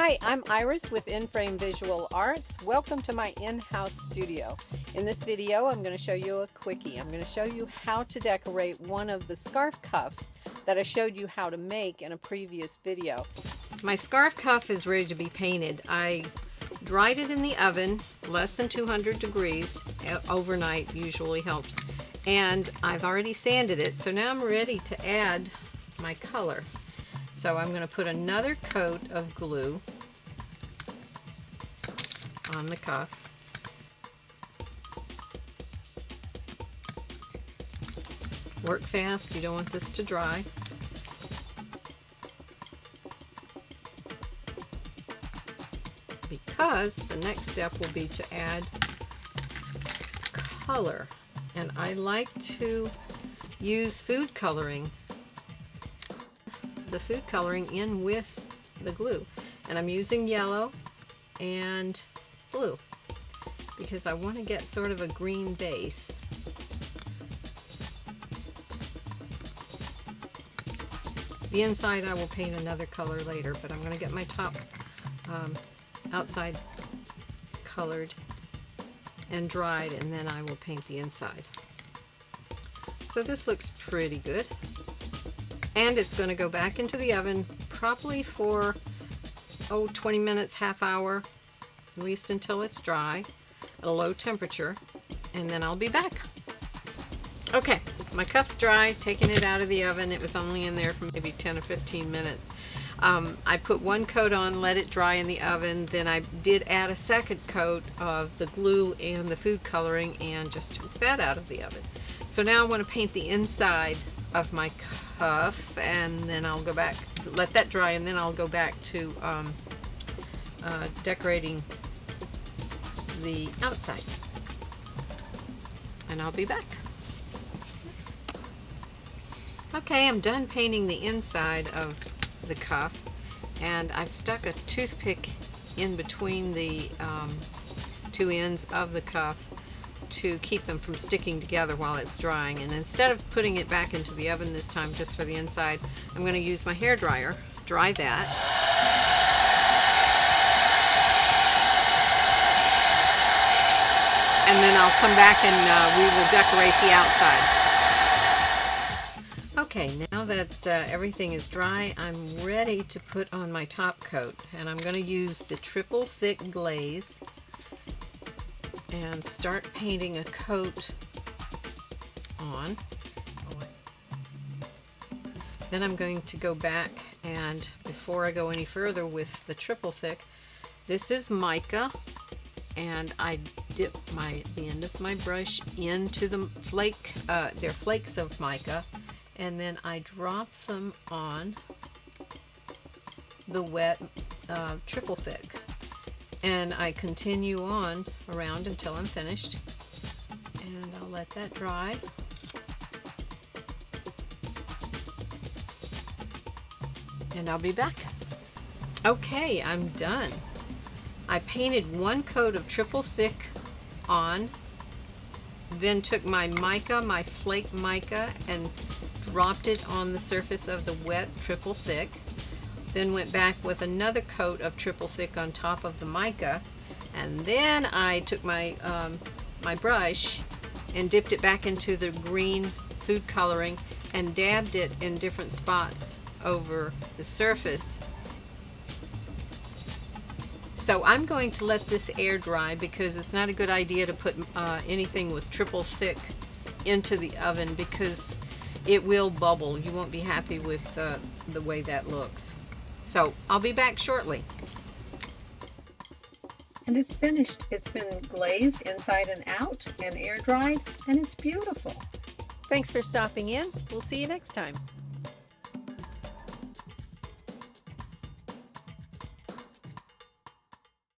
Hi, I'm Iris with In-Frame Visual Arts. Welcome to my in-house studio. In this video, I'm going to show you a quickie. I'm going to show you how to decorate one of the scarf cuffs that I showed you how to make in a previous video. My scarf cuff is ready to be painted. I dried it in the oven, less than 200 degrees, overnight usually helps. And I've already sanded it, so now I'm ready to add my color. So I'm going to put another coat of glue on the cuff. Work fast, you don't want this to dry. Because the next step will be to add color. And I like to use food coloring. The food coloring in with the glue, and I'm using yellow and blue because I want to get sort of a green base. The inside I will paint another color later, but I'm going to get my top outside colored and dried, and then I will paint the inside. So this looks pretty good. And it's going to go back into the oven probably for 20 minutes, half hour, at least until it's dry at a low temperature, and then I'll be back. Okay, my cuff's dry, taking it out of the oven. It was only in there for maybe 10 or 15 minutes. I put one coat on, let it dry in the oven, then I did add a second coat of the glue and the food coloring and just took that out of the oven. So now I want to paint the inside of my cuff, and then I'll go back, let that dry, and then I'll go back to decorating the outside, and I'll be back. Okay, I'm done painting the inside of the cuff, and I've stuck a toothpick in between the two ends of the cuff to keep them from sticking together while it's drying. And instead of putting it back into the oven this time just for the inside, I'm going to use my hair dryer, dry that. And then I'll come back and we will decorate the outside. Okay, now that everything is dry, I'm ready to put on my top coat, and I'm going to use the Triple Thick Glaze and start painting a coat on. Then I'm going to go back, and before I go any further with the Triple Thick, this is Mica, and I dip the end of my brush into the they're flakes of mica, and then I drop them on the wet Triple Thick. And I continue on around until I'm finished, and I'll let that dry. And I'll be back. Okay, I'm done. I painted one coat of Triple Thick on, then took my mica, my flake mica, and dropped it on the surface of the wet Triple Thick. Then went back with another coat of Triple Thick on top of the mica, and then I took my my brush and dipped it back into the green food coloring and dabbed it in different spots over the surface. So I'm going to let this air dry because it's not a good idea to put anything with Triple Thick into the oven because it will bubble. You won't be happy with the way that looks. So I'll be back shortly. And it's finished. It's been glazed inside and out and air dried, and it's beautiful. Thanks for stopping in. We'll see you next time.